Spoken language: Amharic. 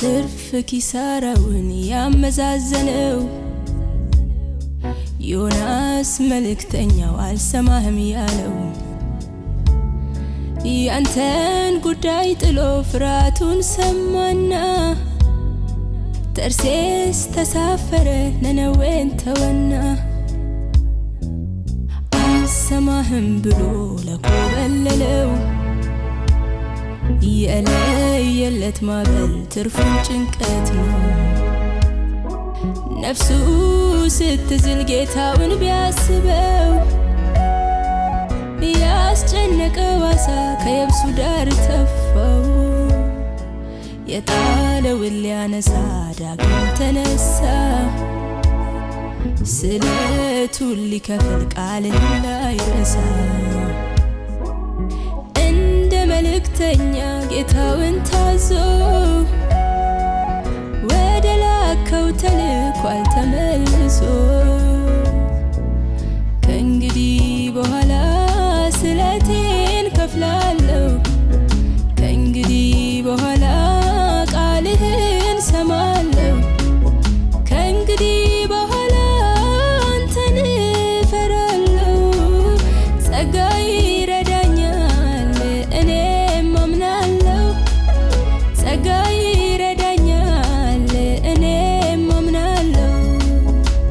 ትርፍ ኪሳራውን ያመዛዘነው ዮናስ መልእክተኛው አልሰማህም ያለው ያንተን ጉዳይ ጥሎ ፍራቱን ሰማና ተርሴስ ተሳፈረ ነነዌን ተወና አልሰማህም ብሎ ለኮበለለው የለየለት ማበል ትርፉን ጭንቀት ነው ነፍሱ ስትዝል ጌታውን ቢያስበው ያስጨነቀው አሳ ከየብሱ ዳር ተፋው የጣለውን ሊያነሳ ዳግም ተነሳ ስለቱን ሊከፍል ቃልን ላይረሳ እንደ መልእክተኛ ጌታውን ታዞ